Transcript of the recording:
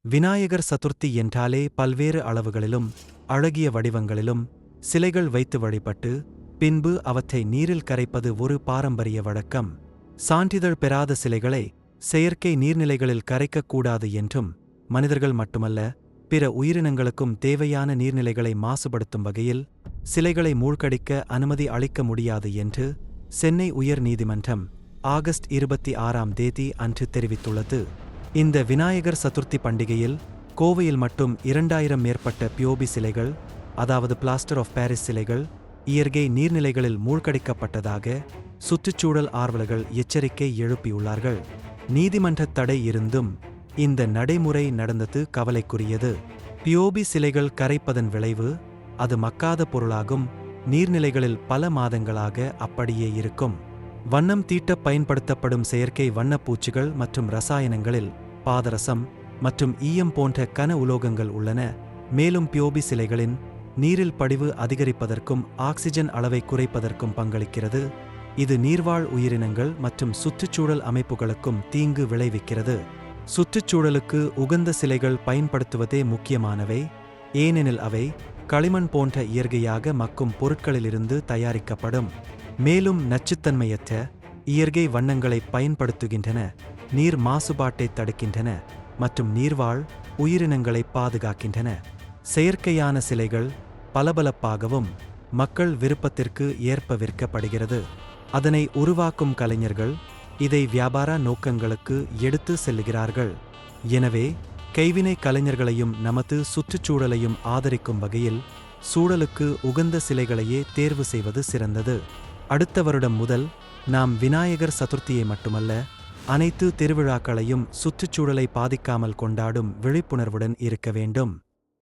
விநாயகர் சதுர்த்தி என்றாலே பல்வேறு அளவுகளிலும் அழகிய வடிவங்களிலும் சிலைகள் வைத்து வழிபட்டு பின்பு அவற்றை நீரில் கரைப்பது ஒரு பாரம்பரிய வழக்கம். சான்றிதழ் பெறாத சிலைகளை செயற்கை நீர்நிலைகளில் கரைக்கக்கூடாது என்றும், மனிதர்கள் மட்டுமல்ல பிற உயிரினங்களுக்கும் தேவையான நீர்நிலைகளை மாசுபடுத்தும் வகையில் சிலைகளை மூழ்கடிக்க அனுமதி அளிக்க முடியாது என்று சென்னை உயர் நீதிமன்றம் ஆகஸ்ட் 26ஆம் தேதி அன்று தெரிவித்துள்ளது. இந்த விநாயகர் சதுர்த்தி பண்டிகையில் கோவையில் மட்டும் 2000 மேற்பட்ட பிஓபி சிலைகள், அதாவது பிளாஸ்டர் ஆஃப் பாரிஸ் சிலைகள், இயற்கை நீர்நிலைகளில் மூழ்கடிக்கப்பட்டதாக சுற்றுச்சூழல் ஆர்வலர்கள் எச்சரிக்கை எழுப்பியுள்ளார்கள். நீதிமன்ற தடை இருந்தும் இந்த நடைமுறை நடந்தது கவலைக்குரியது. பிஓபி சிலைகள் கரைப்பதன் விளைவு அது மக்காத பொருளாகும் நீர்நிலைகளில் பல மாதங்களாக அப்படியே இருக்கும். வண்ணம் தீட்ட பயன்படுத்தப்படும் செயற்கை வண்ணப்பூச்சிகள் மற்றும் ரசாயனங்களில் பாதரசம் மற்றும் ஈயம் போன்ற கன உலோகங்கள் உள்ளன. மேலும் பிஓபி சிலைகளின் நீரில் படிவு அதிகரிப்பதற்கும் ஆக்சிஜன் அளவை குறைப்பதற்கும் பங்களிக்கிறது. இது நீர்வாழ் உயிரினங்கள் மற்றும் சுற்றுச்சூழல் அமைப்புகளுக்கும் தீங்கு விளைவிக்கிறது. சுற்றுச்சூழலுக்கு உகந்த சிலைகள் பயன்படுத்துவதே முக்கியமானவை, ஏனெனில் அவை களிமண் போன்ற இயற்கையாக மக்கும் பொருட்களிலிருந்து தயாரிக்கப்படும். மேலும் நச்சுத்தன்மையற்ற இயற்கை வண்ணங்களை பயன்படுத்துகின்றன, நீர் மாசுபாட்டை தடுக்கின்றன மற்றும் நீர்வாழ் உயிரினங்களை பாதுகாக்கின்றன. செயற்கையான சிலைகள் பளபளப்பாகவும் மக்கள் விருப்பத்திற்கு ஏற்ப விற்கப்படுகிறது. அதனை உருவாக்கும் கலைஞர்கள் இதை வியாபார நோக்கங்களுக்கு எடுத்து செல்லுகிறார்கள். எனவே கைவினை கலைஞர்களையும் நமது சுற்றுச்சூழலையும் ஆதரிக்கும் வகையில் சூழலுக்கு உகந்த சிலைகளையே தேர்வு செய்வது சிறந்தது. அடுத்த வருடம் முதல் நாம் விநாயகர் சதுர்த்தியை மட்டுமல்ல, அனைத்து திருவிழாக்களையும் சுற்றுச்சூழலை பாதிக்காமல் கொண்டாடும் விழிப்புணர்வுடன் இருக்க வேண்டும்.